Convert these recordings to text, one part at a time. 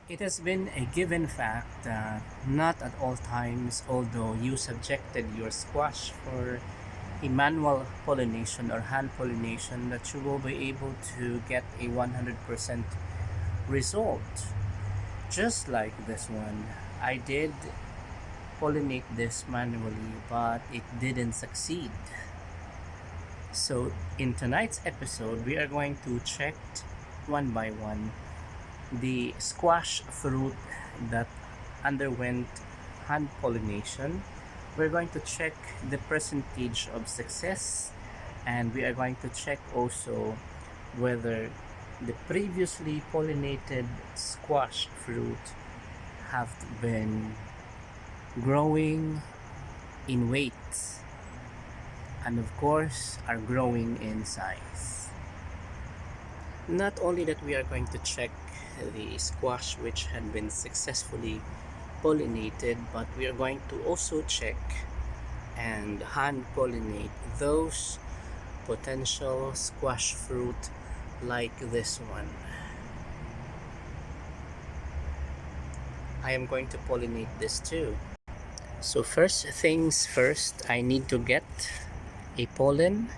It has been a given fact that not at all times, although you subjected your squash for a manual pollination or hand pollination, that you will be able to get a 100% result. Just like this one, I did pollinate this manually, but it didn't succeed. So, in tonight's episode, we are going to check one by one the squash fruit that underwent hand pollination. We're going to check the percentage of success, and we are going to check also whether the previously pollinated squash fruit have been growing in weight and of course are growing in size. Not only that, we are going to check the squash which had been successfully pollinated, but we are going to also check and hand pollinate those potential squash fruit like this one. I am going to pollinate this too. So first things first, I need to get a pollen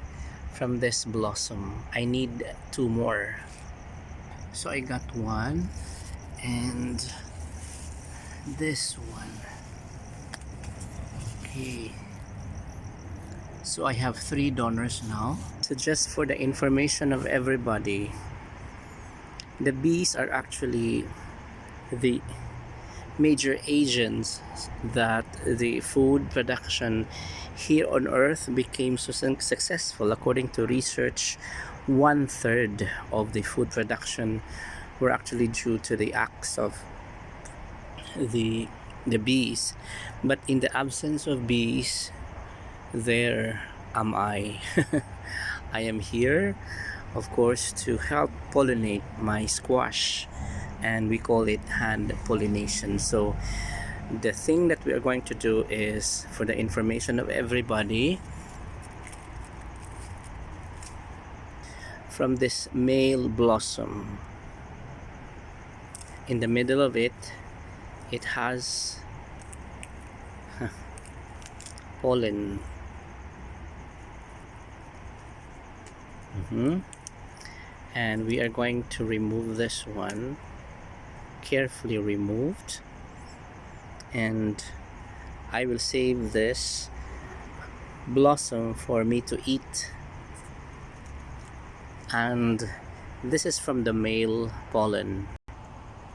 from this blossom. I need two more. So I got one and this one. Okay. So I have three donors now. So just for the information of everybody, the bees are actually the major agents that the food production here on earth became so successful. According to research, 1/3 of the food production were actually due to the acts of the bees. But in the absence of bees, there am I. I am here, of course, to help pollinate my squash, and we call it hand pollination. So the thing that we are going to do is, for the information of everybody, from this male blossom, in the middle of it, it has pollen. And we are going to remove this one, carefully removed, and I will save this blossom for me to eat. And this is from the male pollen.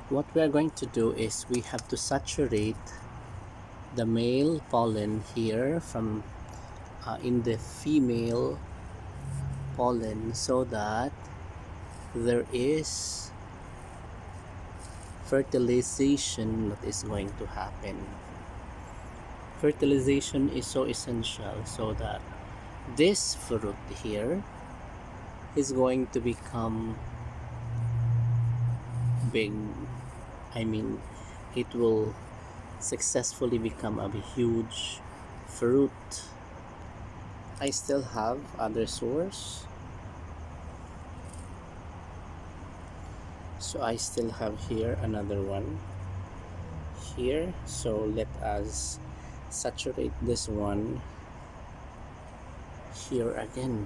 What we are going to do is we have to saturate the male pollen here from in the female pollen, so that there is fertilization that is going to happen. Fertilization is so essential so that this fruit here is going to become big. I mean, it will successfully become a huge fruit. I still have other source, so I still have here another one here. So let us saturate this one here again.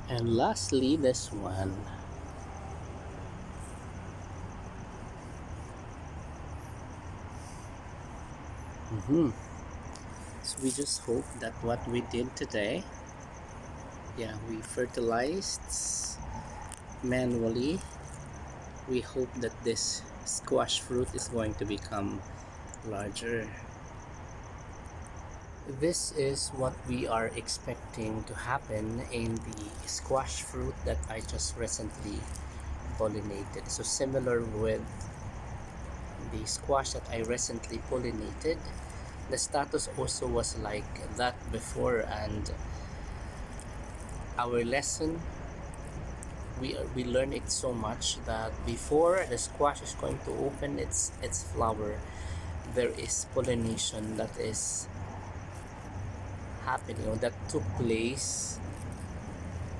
And lastly, this one. So we just hope that what we did today, we fertilized manually. We hope that this squash fruit is going to become larger. This is what we are expecting to happen in the squash fruit that I just recently pollinated. So similar with the squash that I recently pollinated, the status also was like that before, and our lesson we learn it so much that before the squash is going to open its flower, there is pollination that is happening or that took place,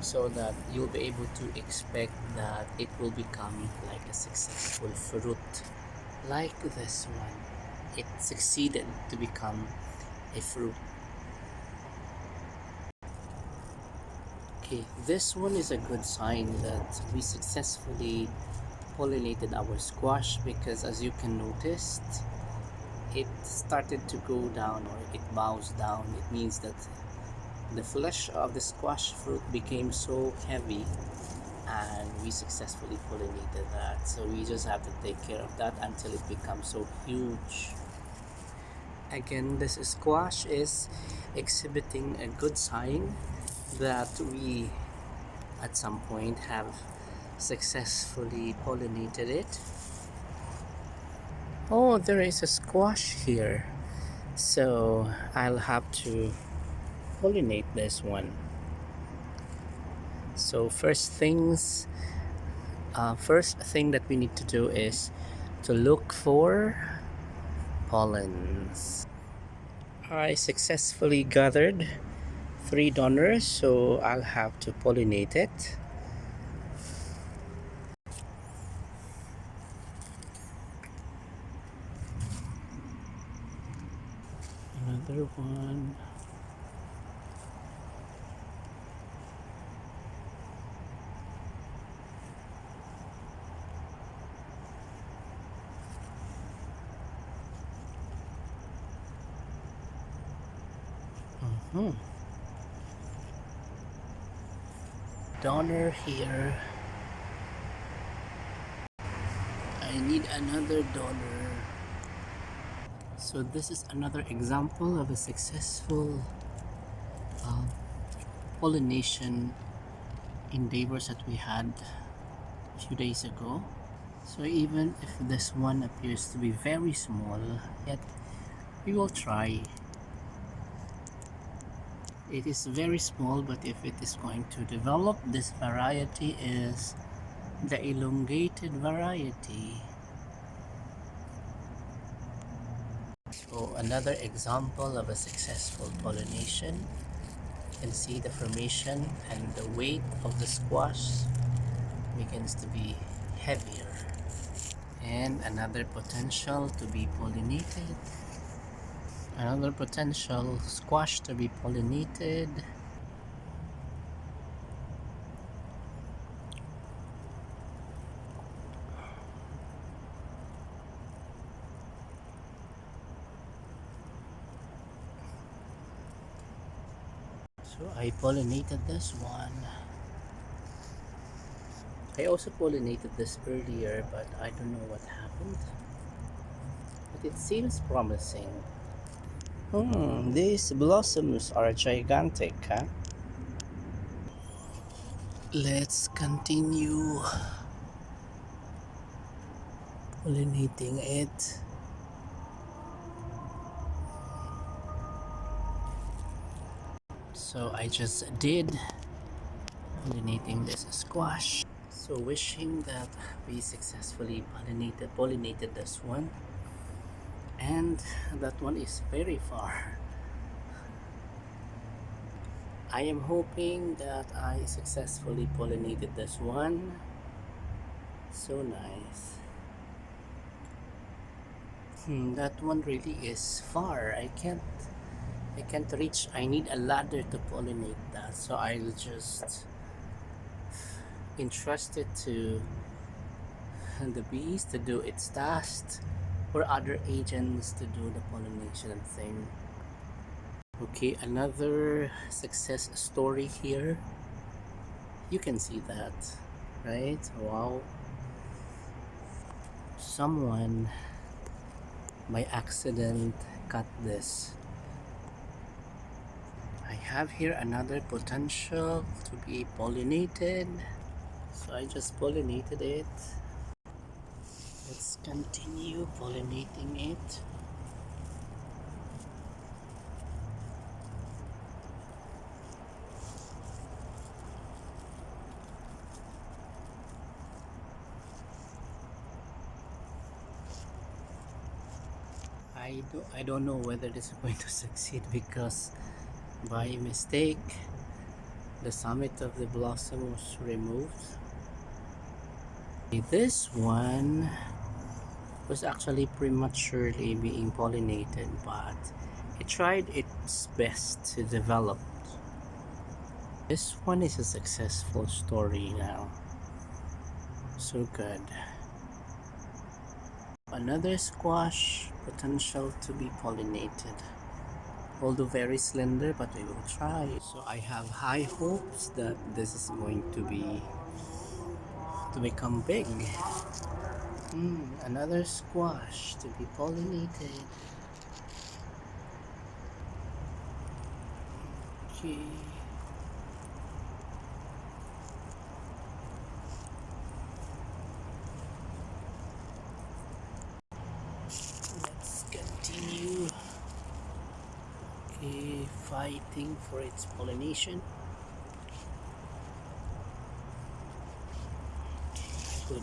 so that you'll be able to expect that it will become like a successful fruit like this one. It succeeded to become a fruit. Okay, this one is a good sign that we successfully pollinated our squash, because as you can notice, it started to go down, or it bows down. It means that the flesh of the squash fruit became so heavy, and we successfully pollinated that. So we just have to take care of that until it becomes so huge. Again, this squash is exhibiting a good sign that we at some point have successfully pollinated it. Oh, there is a squash here, so I'll have to pollinate this one. So first thing that we need to do is to look for pollens. I successfully gathered 3 donors, so I'll have to pollinate it. Another one. Donor here. I need another donor. So this is another example of a successful uh, pollination endeavors that we had a few days ago. So even if this one appears to be very small, yet we will try. It is very small, but if it is going to develop, this variety is the elongated variety. So another example of a successful pollination. You can see the formation and the weight of the squash begins to be heavier. And another potential to be pollinated. Another potential squash to be pollinated. So I pollinated this one. I also pollinated this earlier, but I don't know what happened. But it seems promising. These blossoms are gigantic, huh? Let's continue pollinating it. So I just did pollinating this squash. So wishing that we successfully pollinated this one. And that one is very far. I am hoping that I successfully pollinated this one. So nice. That one really is far. I can't reach. I need a ladder to pollinate that. So I'll just entrust it to the bees to do its task, or other agents to do the pollination thing. Okay, another success story here. You can see that, right? Wow. Someone by accident cut this. I have here another potential to be pollinated. So I just pollinated it. Let's continue pollinating it. I don't know whether this is going to succeed because by mistake the summit of the blossom was removed. This one was actually prematurely being pollinated, but it tried its best to develop. This one is a successful story now. So good. Another squash, potential to be pollinated. Although very slender, but we will try. So I have high hopes that this is going to become big. Another squash to be pollinated. Okay. Let's continue. Okay, fighting for its pollination. Good.